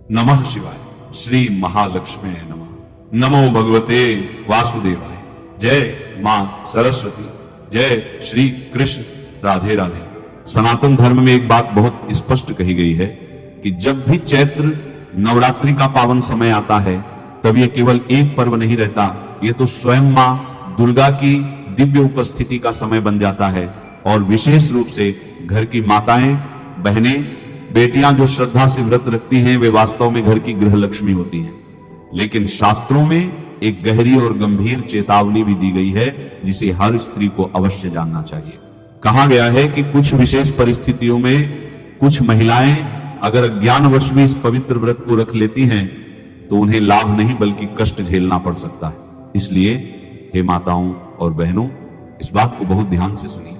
नमः शिवाय। श्री महालक्ष्मी नमः। नमो भगवते वासुदेवाय। जय मां सरस्वती। जय श्री कृष्ण। राधे राधे। सनातन धर्म में एक बात बहुत स्पष्ट कही गई है कि जब भी चैत्र नवरात्रि का पावन समय आता है तब यह केवल एक पर्व नहीं रहता, यह तो स्वयं मां दुर्गा की दिव्य उपस्थिति का समय बन जाता है। और विशेष रूप से घर की माताएं, बहनें, बेटियां जो श्रद्धा से व्रत रखती हैं वे वास्तव में घर की गृह लक्ष्मी होती हैं। लेकिन शास्त्रों में एक गहरी और गंभीर चेतावनी भी दी गई है जिसे हर स्त्री को अवश्य जानना चाहिए। कहा गया है कि कुछ विशेष परिस्थितियों में कुछ महिलाएं अगर अज्ञानवश में इस पवित्र व्रत को रख लेती हैं तो उन्हें लाभ नहीं बल्कि कष्ट झेलना पड़ सकता है। इसलिए हे माताओं और बहनों, इस बात को बहुत ध्यान से सुनिए,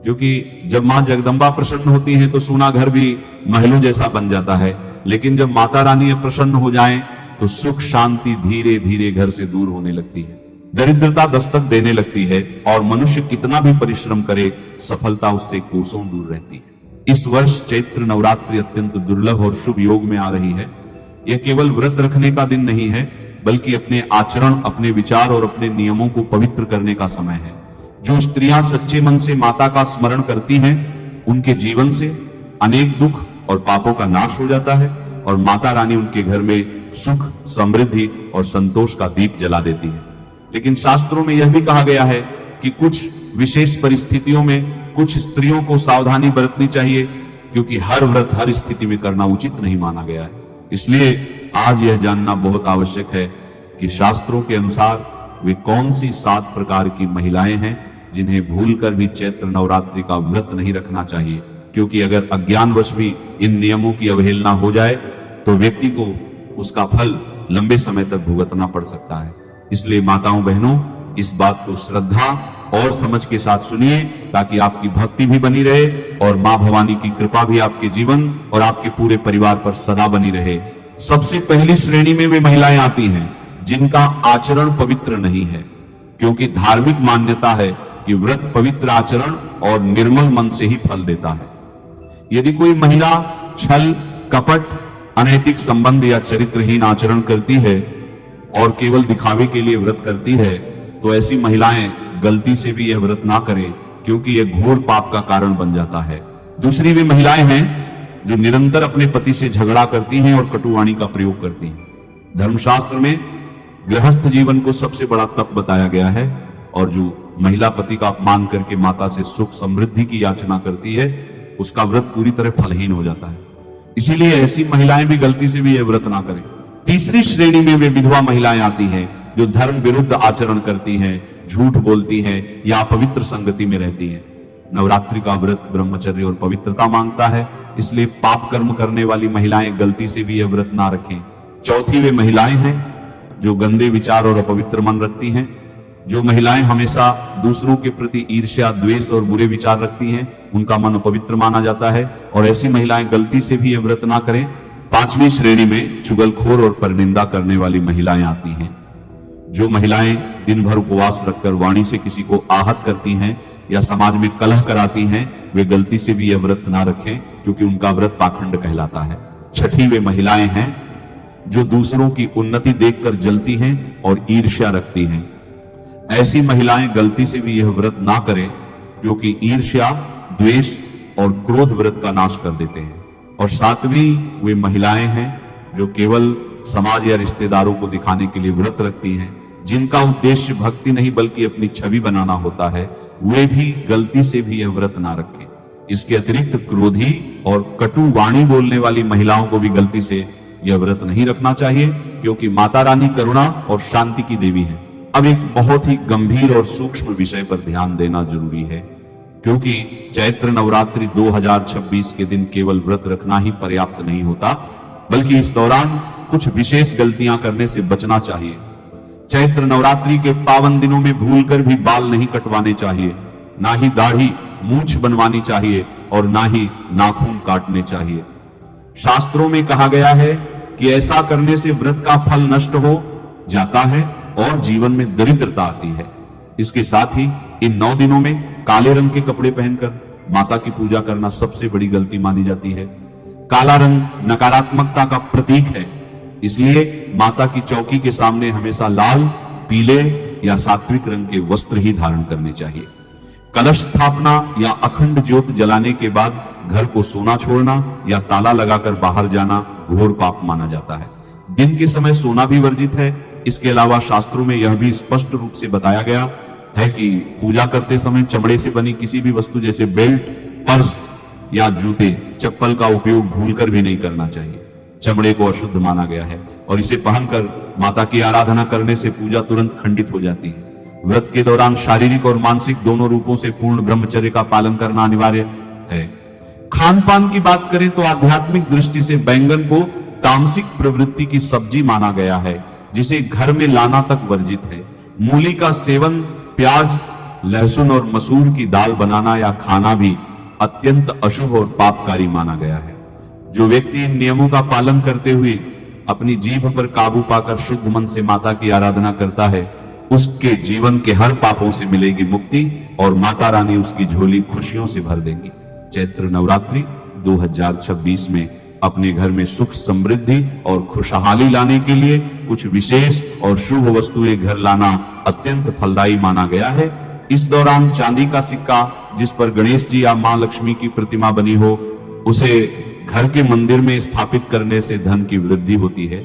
क्योंकि जब मां जगदंबा प्रसन्न होती हैं तो सोना घर भी महलों जैसा बन जाता है, लेकिन जब माता रानी प्रसन्न हो जाएं तो सुख शांति धीरे धीरे घर से दूर होने लगती है, दरिद्रता दस्तक देने लगती है और मनुष्य कितना भी परिश्रम करे सफलता उससे कोसों दूर रहती है। इस वर्ष चैत्र नवरात्रि अत्यंत दुर्लभ और शुभ योग में आ रही है। यह केवल व्रत रखने का दिन नहीं है बल्कि अपने आचरण, अपने विचार और अपने नियमों को पवित्र करने का समय है। जो स्त्रियां सच्चे मन से माता का स्मरण करती हैं उनके जीवन से अनेक दुख और पापों का नाश हो जाता है और माता रानी उनके घर में सुख, समृद्धि और संतोष का दीप जला देती है। लेकिन शास्त्रों में यह भी कहा गया है कि कुछ विशेष परिस्थितियों में कुछ स्त्रियों को सावधानी बरतनी चाहिए, क्योंकि हर व्रत हर स्थिति में करना उचित नहीं माना गया है। इसलिए आज यह जानना बहुत आवश्यक है कि शास्त्रों के अनुसार वे कौन सी 7 प्रकार की महिलाएं हैं जिन्हें भूलकर भी चैत्र नवरात्रि का व्रत नहीं रखना चाहिए, क्योंकि अगर अज्ञानवश भी इन नियमों की अवहेलना हो जाए तो व्यक्ति को उसका फल लंबे समय तक भुगतना पड़ सकता है। इसलिए माताओं बहनों, इस बात को श्रद्धा और समझ के साथ सुनिए ताकि आपकी भक्ति भी बनी रहे और मां भवानी की कृपा भी आपके जीवन और आपके पूरे परिवार पर सदा बनी रहे। सबसे पहली श्रेणी में वे महिलाएं आती हैं जिनका आचरण पवित्र नहीं है, क्योंकि धार्मिक मान्यता है कि व्रत पवित्र आचरण और निर्मल मन से ही फल देता है। यदि कोई महिला छल, कपट, अनैतिक संबंध या चरित्रहीन आचरण करती है और केवल दिखावे के लिए व्रत करती है तो ऐसी महिलाएं गलती से भी यह व्रत ना करें, क्योंकि यह घोर पाप का कारण बन जाता है। दूसरी वे महिलाएं हैं जो निरंतर अपने पति से झगड़ा करती हैं और कटुवाणी का प्रयोग करती हैं। धर्मशास्त्र में गृहस्थ जीवन को सबसे बड़ा तप बताया गया है और जो महिला पति का अपमान करके माता से सुख समृद्धि की याचना करती है उसका व्रत पूरी तरह फलहीन हो जाता है। इसीलिए ऐसी महिलाएं भी गलती से भी यह व्रत ना करें। तीसरी श्रेणी में वे विधवा महिलाएं आती हैं जो धर्म विरुद्ध आचरण करती हैं, झूठ बोलती हैं या अपवित्र संगति में रहती हैं। नवरात्रि का व्रत ब्रह्मचर्य और पवित्रता मांगता है, इसलिए पाप कर्म करने वाली महिलाएं गलती से भी यह व्रत ना रखें। चौथी वे महिलाएं हैं जो गंदे विचार और अपवित्र मन रखती हैं। जो महिलाएं हमेशा दूसरों के प्रति ईर्ष्या, द्वेष और बुरे विचार रखती हैं उनका मन अपवित्र माना जाता है और ऐसी महिलाएं गलती से भी यह व्रत ना करें। पांचवी श्रेणी में चुगलखोर और परनिंदा करने वाली महिलाएं आती हैं। जो महिलाएं दिन भर उपवास रखकर वाणी से किसी को आहत करती हैं या समाज में कलह कराती हैं वे गलती से भी यह व्रत ना रखें, क्योंकि उनका व्रत पाखंड कहलाता है। छठी वे महिलाएं हैं जो दूसरों की उन्नति देखकर जलती हैं और ईर्ष्या रखती हैं। ऐसी महिलाएं गलती से भी यह व्रत ना करें, क्योंकि ईर्ष्या, द्वेष और क्रोध व्रत का नाश कर देते हैं। और सातवीं वे महिलाएं हैं जो केवल समाज या रिश्तेदारों को दिखाने के लिए व्रत रखती हैं, जिनका उद्देश्य भक्ति नहीं बल्कि अपनी छवि बनाना होता है, वे भी गलती से भी यह व्रत ना रखें। इसके अतिरिक्त क्रोधी और कटु वाणी बोलने वाली महिलाओं को भी गलती से यह व्रत नहीं रखना चाहिए, क्योंकि माता रानी करुणा और शांति की देवी है। अब एक बहुत ही गंभीर और सूक्ष्म विषय पर ध्यान देना जरूरी है, क्योंकि चैत्र नवरात्रि 2026 के दिन केवल व्रत रखना ही पर्याप्त नहीं होता, बल्कि इस दौरान कुछ विशेष गलतियां करने से बचना चाहिए। चैत्र नवरात्रि के पावन दिनों में भूलकर भी बाल नहीं कटवाने चाहिए, ना ही दाढ़ी मूंछ बनवानी चाहिए और ना ही नाखून काटने चाहिए। शास्त्रों में कहा गया है कि ऐसा करने से व्रत का फल नष्ट हो जाता है और जीवन में दरिद्रता आती है। इसके साथ ही इन 9 दिनों में काले रंग के कपड़े पहनकर माता की पूजा करना सबसे बड़ी गलती मानी जाती है। काला रंग नकारात्मकता का प्रतीक है, इसलिए माता की चौकी के सामने हमेशा लाल, पीले या सात्विक रंग के वस्त्र ही धारण करने चाहिए। कलश स्थापना या अखंड ज्योत जलाने के बाद घर को सोना छोड़ना या ताला लगाकर बाहर जाना घोर पाप माना जाता है। दिन के समय सोना भी वर्जित है। इसके अलावा शास्त्रों में यह भी स्पष्ट रूप से बताया गया है कि पूजा करते समय चमड़े से बनी किसी भी वस्तु जैसे बेल्ट, पर्स या जूते, चप्पल का उपयोग भूलकर भी नहीं करना चाहिए। चमड़े को अशुद्ध माना गया है और इसे पहनकर माता की आराधना करने से पूजा तुरंत खंडित हो जाती है। व्रत के दौरान शारीरिक और मानसिक दोनों रूपों से पूर्ण ब्रह्मचर्य का पालन करना अनिवार्य है। खान पान की बात करें तो आध्यात्मिक दृष्टि से बैंगन को तामसिक प्रवृत्ति की सब्जी माना गया है, जिसे घर में लाना तक वर्जित है। मूली का सेवन, प्याज, लहसुन और मसूर की दाल बनाना या खाना भी अत्यंत अशुभ और पापकारी माना गया है। जो व्यक्ति इन नियमों का पालन करते हुए अपनी जीभ पर काबू पाकर शुद्ध मन से माता की आराधना करता है, उसके जीवन के हर पापों से मिलेगी मुक्ति और माता रानी उसकी झोली खुशियों से भर देंगी। चैत्र नवरात्रि 2026 में अपने घर में सुख, समृद्धि और खुशहाली लाने के लिए कुछ विशेष और शुभ वस्तुएं घर लाना अत्यंत फलदायी माना गया है। इस दौरान चांदी का सिक्का जिस पर गणेश जी या मां लक्ष्मी की प्रतिमा बनी हो, उसे घर के मंदिर में स्थापित करने से धन की वृद्धि होती है।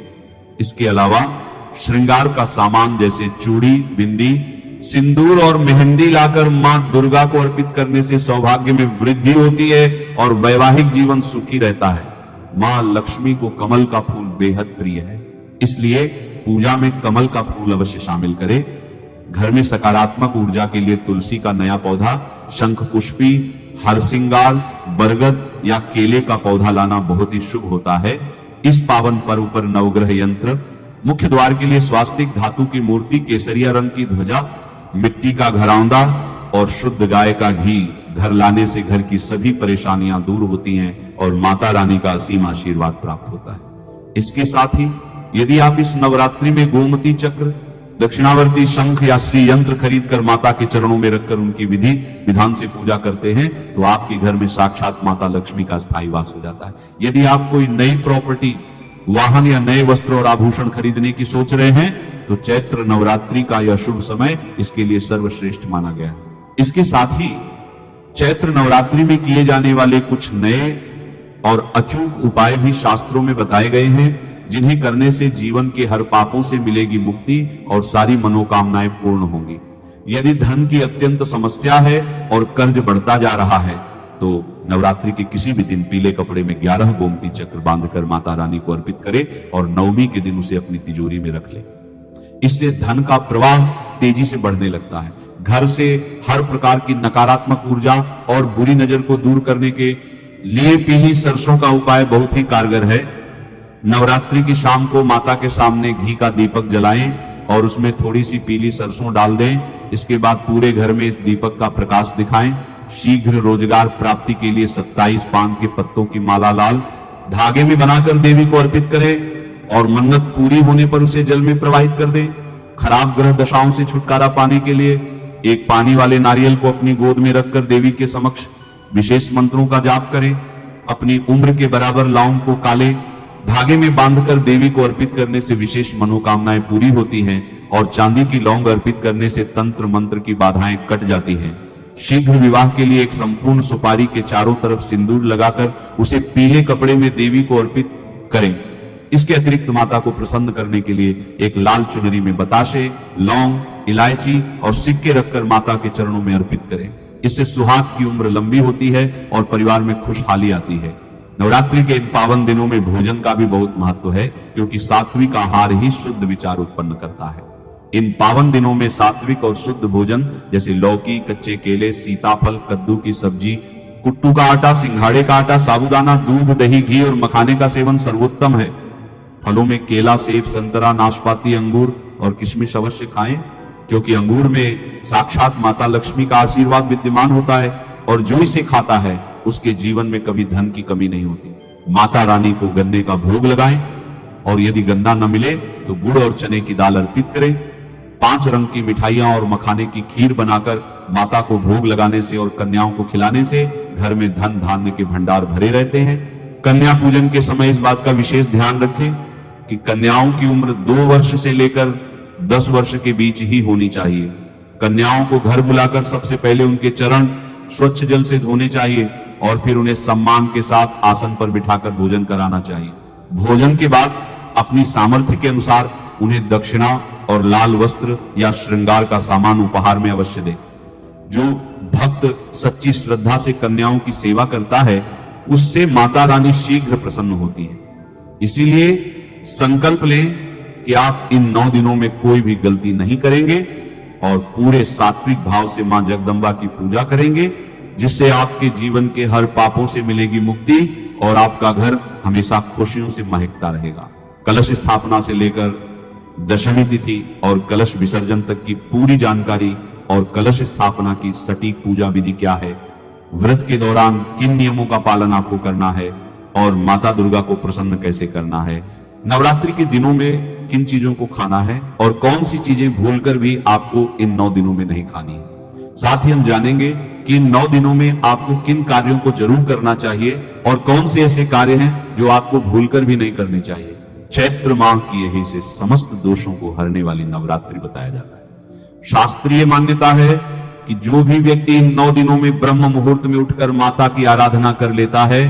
इसके अलावा श्रृंगार का सामान जैसे चूड़ी, बिंदी, सिंदूर और मेहंदी लाकर मां दुर्गा को अर्पित करने से सौभाग्य में वृद्धि होती है और वैवाहिक जीवन सुखी रहता है। मां लक्ष्मी को कमल का फूल बेहद प्रिय है, इसलिए पूजा में कमल का फूल अवश्य शामिल करें। घर में सकारात्मक ऊर्जा के लिए तुलसी का नया पौधा, शंख पुष्पी, हरसिंगार, बरगद या केले का पौधा लाना बहुत ही शुभ होता है। इस पावन पर्व पर नवग्रह यंत्र, मुख्य द्वार के लिए स्वास्तिक धातु की मूर्ति, केसरिया रंग की ध्वजा, मिट्टी का घरौंदा और शुद्ध गाय का घी घर लाने से घर की सभी परेशानियां दूर होती हैं और माता रानी का असीम आशीर्वाद प्राप्त होता है। इसके साथ ही यदि आप इस नवरात्रि में गोमती चक्र, दक्षिणावर्ती शंख या श्री यंत्र खरीद कर माता के चरणों में रखकर उनकी विधि विधान से पूजा करते हैं तो आपके घर में साक्षात माता लक्ष्मी का स्थायी वास हो जाता है। यदि आप कोई नई प्रॉपर्टी, वाहन या नए वस्त्र और आभूषण खरीदने की सोच रहे हैं तो चैत्र नवरात्रि का यह शुभ समय इसके लिए सर्वश्रेष्ठ माना गया है। इसके साथ ही चैत्र नवरात्रि में किए जाने वाले कुछ नए और अचूक उपाय भी शास्त्रों में बताए गए हैं, जिन्हें करने से जीवन के हर पापों से मिलेगी मुक्ति और सारी मनोकामनाएं पूर्ण होंगी। यदि धन की अत्यंत समस्या है और कर्ज बढ़ता जा रहा है तो नवरात्रि के किसी भी दिन पीले कपड़े में 11 गोमती चक्र बांधकर माता रानी को अर्पित करे और नवमी के दिन उसे अपनी तिजोरी में रख ले। इससे धन का प्रवाह तेजी से बढ़ने लगता है। घर से हर प्रकार की नकारात्मक ऊर्जा और बुरी नजर को दूर करने के लिए पीली सरसों का उपाय बहुत ही कारगर है। नवरात्रि की शाम को माता के सामने घी का दीपक जलाएं और उसमें थोड़ी सी पीली सरसों डाल दें। इसके बाद पूरे घर में इस दीपक का प्रकाश दिखाएं। शीघ्र रोजगार प्राप्ति के लिए 27 पान के पत्तों की माला लाल धागे में बनाकर देवी को अर्पित करें और मन्नत पूरी होने पर उसे जल में प्रवाहित कर दें। खराब ग्रह दशाओं से छुटकारा पाने के लिए एक पानी वाले नारियल को अपनी गोद में रखकर देवी के समक्ष विशेष मंत्रों का जाप करें। अपनी उम्र के बराबर लौंग को काले धागे में बांधकर देवी को अर्पित करने से विशेष मनोकामनाएं पूरी होती हैं और चांदी की लौंग अर्पित करने से तंत्र मंत्र की बाधाएं कट जाती हैं। शीघ्र विवाह के लिए एक संपूर्ण सुपारी के चारों तरफ सिंदूर लगाकर उसे पीले कपड़े में देवी को अर्पित करें। इसके अतिरिक्त माता को प्रसन्न करने के लिए एक लाल चुनरी में बताशे, लौंग, इलायची और सिक्के रखकर माता के चरणों में अर्पित करें। इससे सुहाग की उम्र लंबी होती है और परिवार में खुशहाली आती है। नवरात्रि के इन पावन दिनों में भोजन का भी बहुत महत्व है, क्योंकि सात्विक आहार ही शुद्ध विचार उत्पन्न करता है। इन पावन दिनों में सात्विक और शुद्ध भोजन जैसे लौकी, कच्चे केले, सीताफल, कद्दू की सब्जी, कुट्टू का आटा, सिंघाड़े का आटा, साबूदाना, दूध, दही, घी और मखाने का सेवन सर्वोत्तम है। फलों में केला, सेब, संतरा, नाशपाती, अंगूर और किशमिश अवश्य खाएं, क्योंकि अंगूर में साक्षात माता लक्ष्मी का आशीर्वाद विद्यमान होता है और जो इसे खाता है उसके जीवन में कभी धन की कमी नहीं होती। माता रानी को गन्ने का भोग लगाएं और यदि गन्ना न मिले तो गुड़ और चने की दाल अर्पित करें। 5 रंग की मिठाइयां और मखाने की खीर बनाकर माता को भोग लगाने से और कन्याओं को खिलाने से घर में धन धान्य के भंडार भरे रहते हैं। कन्या पूजन के समय इस बात का विशेष ध्यान रखें कि कन्याओं की उम्र 2 वर्ष से लेकर 10 वर्ष के बीच ही होनी चाहिए। कन्याओं को घर बुलाकर सबसे पहले उनके चरण स्वच्छ जल से धोने चाहिए और फिर उन्हें सम्मान के साथ आसन पर बिठाकर भोजन कराना चाहिए। भोजन के बाद अपनी सामर्थ्य के अनुसार उन्हें दक्षिणा और लाल वस्त्र या श्रृंगार का सामान उपहार में अवश्य दें। जो भक्त सच्ची श्रद्धा से कन्याओं की सेवा करता है उससे माता रानी शीघ्र प्रसन्न होती है। इसीलिए संकल्प लें कि आप इन 9 दिनों में कोई भी गलती नहीं करेंगे और पूरे सात्विक भाव से मां जगदंबा की पूजा करेंगे, जिससे आपके जीवन के हर पापों से मिलेगी मुक्ति और आपका घर हमेशा खुशियों से महकता रहेगा। कलश स्थापना से लेकर दशमी तिथि और कलश विसर्जन तक की पूरी जानकारी और कलश स्थापना की सटीक पूजा विधि क्या है, व्रत के दौरान किन नियमों का पालन आपको करना है और माता दुर्गा को प्रसन्न कैसे करना है, नवरात्रि के दिनों में किन चीजों को खाना है और कौन सी चीजें भूलकर भी आपको इन 9 दिनों में नहीं खानी है। साथ ही हम जानेंगे कि इन 9 दिनों में आपको किन कार्यों को जरूर करना चाहिए और कौन से ऐसे कार्य हैं जो आपको भूलकर भी नहीं करने चाहिए। चैत्र माह की यही से समस्त दोषों को हरने वाली नवरात्रि बताया जाता है। शास्त्रीय मान्यता है कि जो भी व्यक्ति इन 9 दिनों में ब्रह्म मुहूर्त में उठकर माता की आराधना कर लेता है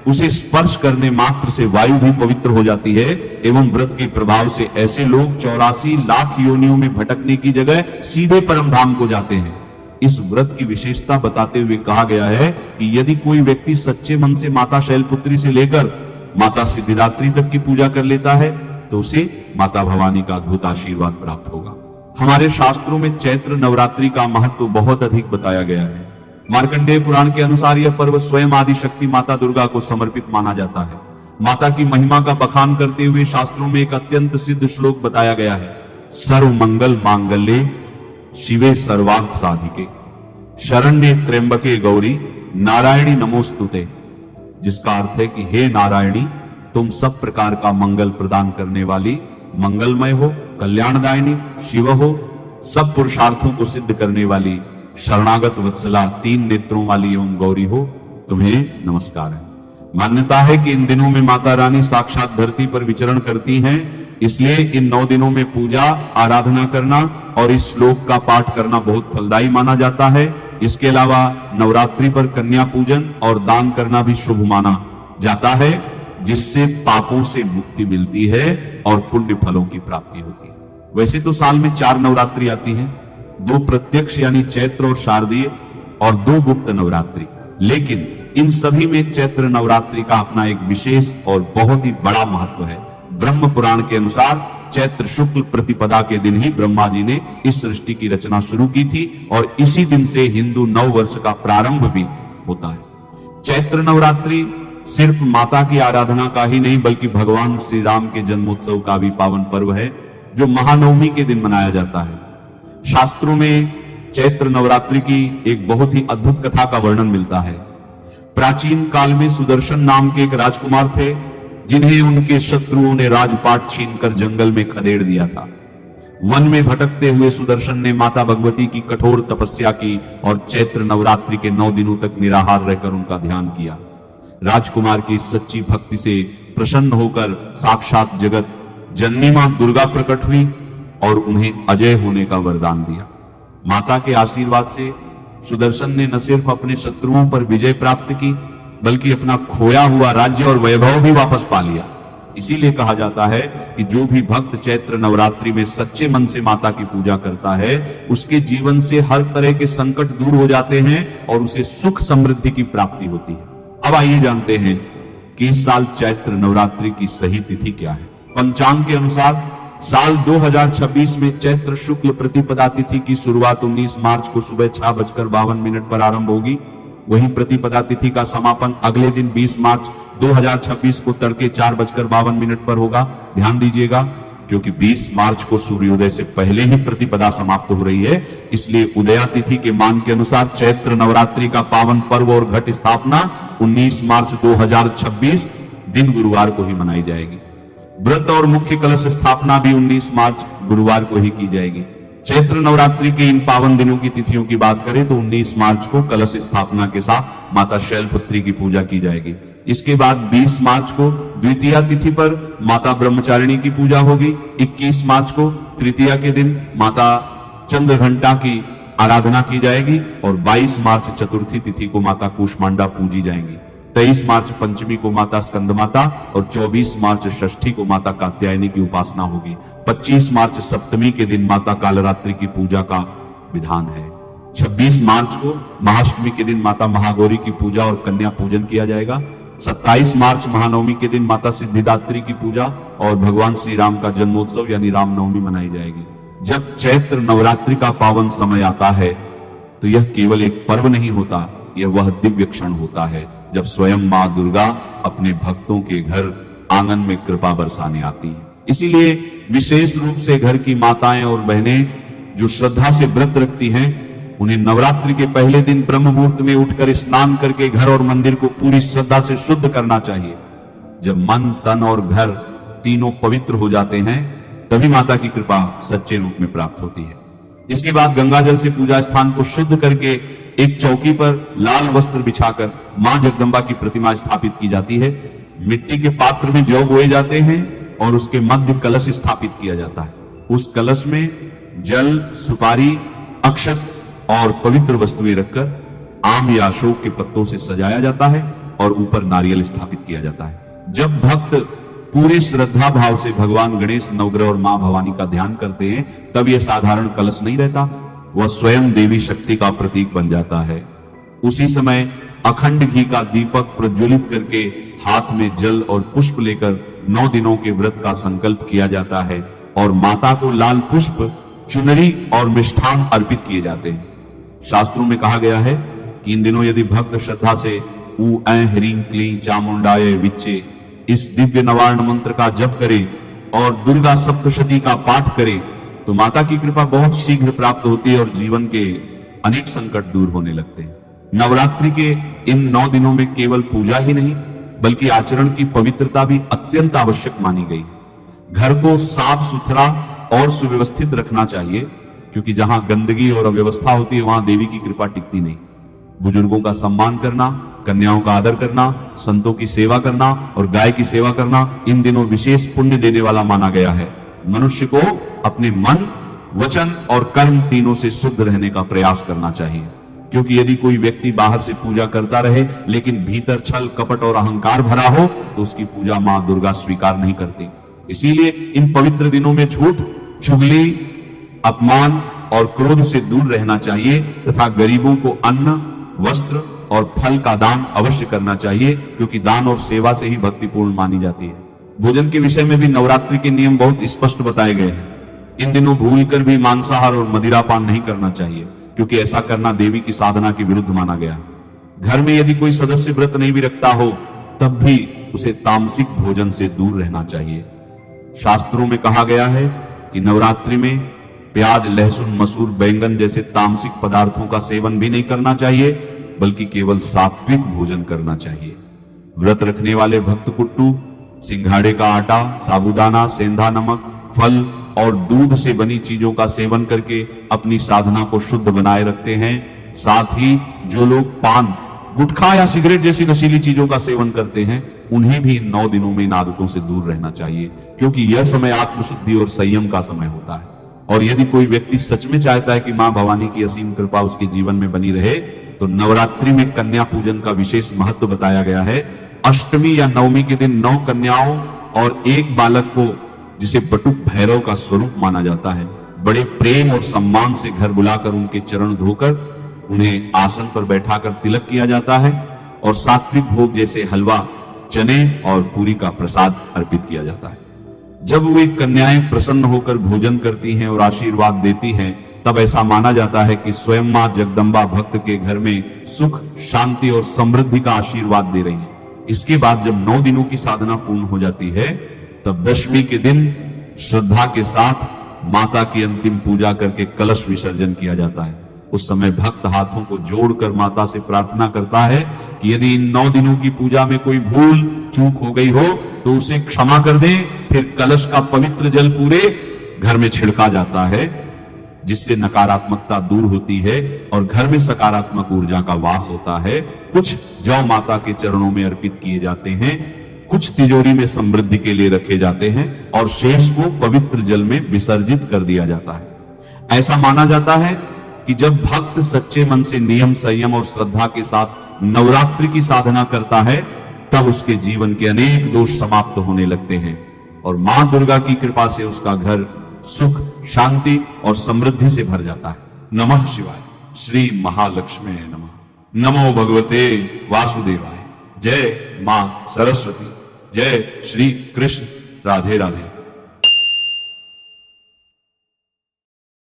उसे स्पर्श करने मात्र से वायु भी पवित्र हो जाती है एवं व्रत के प्रभाव से ऐसे लोग 84 लाख योनियों में भटकने की जगह सीधे परम धाम को जाते हैं। इस व्रत की विशेषता बताते हुए कहा गया है कि यदि कोई व्यक्ति सच्चे मन से माता शैलपुत्री से लेकर माता सिद्धिदात्री तक की पूजा कर लेता है तो उसे माता भवानी का अद्भुत आशीर्वाद प्राप्त होगा। हमारे शास्त्रों में चैत्र नवरात्रि का महत्व बहुत अधिक बताया गया है। मार्कंडेय पुराण के अनुसार यह पर्व स्वयं आदि शक्ति माता दुर्गा को समर्पित माना जाता है। माता की महिमा का बखान करते हुए शास्त्रों में एक अत्यंत सिद्ध श्लोक बताया गया है, सर्व मंगल मांगल्ये शिवे सर्वार्थ साधिके शरण्ये त्र्यंबके गौरी नारायणी नमोस्तुते, जिसका अर्थ है कि हे नारायणी तुम सब प्रकार का मंगल प्रदान करने वाली, मंगलमय हो, कल्याणदायिनी, शिव हो, सब पुरुषार्थों को सिद्ध करने वाली, शरणागत वत्सला, 3 नेत्रों वाली एवं गौरी हो, तुम्हें नमस्कार है। मान्यता है कि इन दिनों में माता रानी साक्षात धरती पर विचरण करती हैं, इसलिए इन 9 दिनों में पूजा आराधना करना और इस श्लोक का पाठ करना बहुत फलदायी माना जाता है। इसके अलावा नवरात्रि पर कन्या पूजन और दान करना भी शुभ माना जाता है, जिससे पापों से मुक्ति मिलती है और पुण्य फलों की प्राप्ति होती है। वैसे तो साल में 4 नवरात्रि आती हैं, 2 प्रत्यक्ष यानी चैत्र और शारदीय और 2 गुप्त नवरात्रि, लेकिन इन सभी में चैत्र नवरात्रि का अपना एक विशेष और बहुत ही बड़ा महत्व है। ब्रह्म पुराण के अनुसार चैत्र शुक्ल प्रतिपदा के दिन ही ब्रह्मा जी ने इस सृष्टि की रचना शुरू की थी और इसी दिन से हिंदू नव वर्ष का प्रारंभ भी होता है। चैत्र नवरात्रि सिर्फ माता की आराधना का ही नहीं बल्कि भगवान श्री राम के जन्मोत्सव का भी पावन पर्व है, जो महानवमी के दिन मनाया जाता है। शास्त्रों में चैत्र नवरात्रि की एक बहुत ही अद्भुत कथा का वर्णन मिलता है। प्राचीन काल में सुदर्शन नाम के एक राजकुमार थे, जिन्हें उनके शत्रुओं ने राजपाट छीनकर जंगल में खदेड़ दिया था। वन में भटकते हुए सुदर्शन ने माता भगवती की कठोर तपस्या की और चैत्र नवरात्रि के 9 दिनों तक निराहार रहकर उनका ध्यान किया। राजकुमार की सच्ची भक्ति से प्रसन्न होकर साक्षात जगत जननी मां दुर्गा प्रकट हुई और उन्हें अजय होने का वरदान दिया। माता के आशीर्वाद से सुदर्शन ने न सिर्फ अपने शत्रुओं पर विजय प्राप्त की बल्कि अपना खोया हुआ राज्य और वैभव भी वापस पा लिया। इसीलिए कहा जाता है कि जो भी भक्त चैत्र नवरात्रि में सच्चे मन से माता की पूजा करता है उसके जीवन से हर तरह के संकट दूर हो जाते हैं और उसे सुख समृद्धि की प्राप्ति होती है। अब आइए जानते हैं कि इस साल चैत्र नवरात्रि की सही तिथि क्या है। पंचांग के अनुसार साल 2026 में चैत्र शुक्ल प्रतिपदा तिथि की शुरुआत 19 मार्च को सुबह 6:52 पर आरंभ होगी। वहीं प्रतिपदा तिथि का समापन अगले दिन 20 मार्च 2026 को तड़के 4:52 पर होगा। ध्यान दीजिएगा, क्योंकि 20 मार्च को सूर्योदय से पहले ही प्रतिपदा समाप्त हो रही है, इसलिए उदया तिथि के मान के अनुसार चैत्र नवरात्रि का पावन पर्व और घट स्थापना 19 मार्च 2026 दिन गुरुवार को ही मनाई जाएगी। व्रत और मुख्य कलश स्थापना भी 19 मार्च गुरुवार को ही की जाएगी। चैत्र नवरात्रि के इन पावन दिनों की तिथियों की बात करें तो 19 मार्च को कलश स्थापना के साथ माता शैलपुत्री की पूजा की जाएगी। इसके बाद 20 मार्च को द्वितीया तिथि पर माता ब्रह्मचारिणी की पूजा होगी। 21 मार्च को तृतीया के दिन माता चंद्रघंटा की आराधना की जाएगी और 22 मार्च चतुर्थी तिथि को माता कूष्मांडा पूजी जाएंगी। 23 मार्च पंचमी को माता स्कंद माता और 24 मार्च षष्ठी को माता कात्यायनी की उपासना होगी। 25 मार्च सप्तमी के दिन माता कालरात्रि की पूजा का विधान है। 26 मार्च को महाअष्टमी के दिन माता महागौरी की पूजा और कन्या पूजन किया जाएगा। 27 मार्च महानवमी के दिन माता सिद्धिदात्री की पूजा और भगवान श्री राम का जन्मोत्सव यानी रामनवमी मनाई जाएगी। जब चैत्र नवरात्रि का पावन समय आता है तो यह केवल एक पर्व नहीं होता, यह वह दिव्य क्षण होता है जब स्वयं मां दुर्गा अपने भक्तों के घर आंगन में कृपा बरसाने आती है। इसीलिए विशेष रूप से घर की माताएं और बहनें जो श्रद्धा से व्रत रखती हैं, उन्हें नवरात्रि के पहले दिन ब्रह्म मुहूर्त में उठकर स्नान करके घर और मंदिर को पूरी श्रद्धा से शुद्ध करना चाहिए। जब मन, तन और घर तीनों पवित्र हो जाते हैं तभी माता की कृपा सच्चे रूप में प्राप्त होती है। इसके बाद गंगा जल से पूजा स्थान को शुद्ध करके एक चौकी पर लाल वस्त्र बिछाकर मां जगदम्बा की प्रतिमा स्थापित की जाती है। मिट्टी के पात्र में जौ बोए जाते हैं और उसके मध्य कलश स्थापित किया जाता है। उस कलश में जल, सुपारी, अक्षत और पवित्र वस्तुएं रखकर आम या अशोक के पत्तों से सजाया जाता है और ऊपर नारियल स्थापित किया जाता है। जब भक्त पूरे श्रद्धा भाव से भगवान गणेश, नवग्रह और मां भवानी का ध्यान करते हैं तब यह साधारण कलश नहीं रहता, वह स्वयं देवी शक्ति का प्रतीक बन जाता है। उसी समय अखंड घी का दीपक प्रज्वलित करके हाथ में जल और पुष्प लेकर 9 दिनों के व्रत का संकल्प किया जाता है और माता को लाल पुष्प, चुनरी और मिष्ठान अर्पित किए जाते हैं। शास्त्रों में कहा गया है कि इन दिनों यदि भक्त श्रद्धा से ऊ ऐ ह्रीं क्लीं चामुंडाय विच्चे इस दिव्य नवार्ण मंत्र का जप करे और दुर्गा सप्तशती का पाठ करे तो माता की कृपा बहुत शीघ्र प्राप्त होती है और जीवन के अनेक संकट दूर होने लगते हैं। नवरात्रि के इन 9 दिनों में केवल पूजा ही नहीं बल्कि आचरण की पवित्रता भी अत्यंत आवश्यक मानी गई। घर को साफ सुथरा और सुव्यवस्थित रखना चाहिए क्योंकि जहां गंदगी और अव्यवस्था होती है वहां देवी की कृपा टिकती नहीं। बुजुर्गों का सम्मान करना, कन्याओं का आदर करना, संतों की सेवा करना और गाय की सेवा करना इन दिनों विशेष पुण्य देने वाला माना गया है। मनुष्य को अपने मन, वचन और कर्म तीनों से शुद्ध रहने का प्रयास करना चाहिए क्योंकि यदि कोई व्यक्ति बाहर से पूजा करता रहे लेकिन भीतर छल, कपट और अहंकार भरा हो तो उसकी पूजा मां दुर्गा स्वीकार नहीं करती। इसीलिए इन पवित्र दिनों में झूठ, चुगली, अपमान और क्रोध से दूर रहना चाहिए तथा गरीबों को अन्न, वस्त्र और फल का दान अवश्य करना चाहिए क्योंकि दान और सेवा से ही भक्तिपूर्ण मानी जाती है। भोजन के विषय में भी नवरात्रि के नियम बहुत स्पष्ट बताए गए हैं। इन दिनों भूलकर भी मांसाहार और मदिरापान नहीं करना चाहिए क्योंकि ऐसा करना देवी की साधना के विरुद्ध माना गया। घर में यदि कोई सदस्य व्रत नहीं भी रखता हो तब भी उसे तामसिक भोजन से दूर रहना चाहिए। शास्त्रों में कहा गया है कि नवरात्रि में प्याज, लहसुन, मसूर, बैंगन जैसे तामसिक पदार्थों का सेवन भी नहीं करना चाहिए बल्कि केवल सात्विक भोजन करना चाहिए। व्रत रखने वाले भक्त कुट्टू, सिंघाड़े का आटा, साबूदाना, सेंधा नमक, फल और दूध से बनी चीजों का सेवन करके अपनी साधना को शुद्ध बनाए रखते हैं। साथ ही जो लोग पान, गुटखा या सिगरेट जैसी नशीली चीजों का सेवन करते हैं उन्हें भी इन 9 दिनों में इन आदतों से दूर रहना चाहिए क्योंकि यह समय आत्मशुद्धि और संयम का समय होता है। और यदि कोई व्यक्ति सच में चाहता है कि मां भवानी की असीम कृपा उसके जीवन में बनी रहे तो नवरात्रि में कन्या पूजन का विशेष महत्व बताया गया है। अष्टमी या नवमी के दिन 9 कन्याओं और 1 बालक को, जिसे बटुक भैरव का स्वरूप माना जाता है, बड़े प्रेम और सम्मान से घर बुलाकर उनके चरण धोकर उन्हें आसन पर बैठाकर तिलक किया जाता है और सात्विक भोग जैसे हलवा, चने और पूरी का प्रसाद अर्पित किया जाता है। जब वे कन्याएं प्रसन्न होकर भोजन करती हैं और आशीर्वाद देती हैं तब ऐसा माना जाता है कि स्वयं मां जगदम्बा भक्त के घर में सुख, शांति और समृद्धि का आशीर्वाद दे रही है। इसके बाद जब 9 दिनों की साधना पूर्ण हो जाती है तब दशमी के दिन श्रद्धा के साथ माता की अंतिम पूजा करके कलश विसर्जन किया जाता है। उस समय भक्त हाथों को जोड़कर माता से प्रार्थना करता है कि यदि इन 9 दिनों की पूजा में कोई भूल चूक हो गई हो तो उसे क्षमा कर दें। फिर कलश का पवित्र जल पूरे घर में छिड़का जाता है जिससे नकारात्मकता दूर होती है और घर में सकारात्मक ऊर्जा का वास होता है। कुछ जौ माता के चरणों में अर्पित किए जाते हैं, कुछ तिजोरी में समृद्धि के लिए रखे जाते हैं और शेष को पवित्र जल में विसर्जित कर दिया जाता है। ऐसा माना जाता है कि जब भक्त सच्चे मन से नियम, संयम और श्रद्धा के साथ नवरात्रि की साधना करता है, तब उसके जीवन के अनेक दोष समाप्त होने लगते हैं और मां दुर्गा की कृपा से उसका घर सुख, शांति और समृद्धि से भर जाता है। नमः शिवाय। श्री महालक्ष्मी नमः। नमो भगवते वासुदेवाय। जय मां सरस्वती। जय श्री कृष्ण। राधे राधे।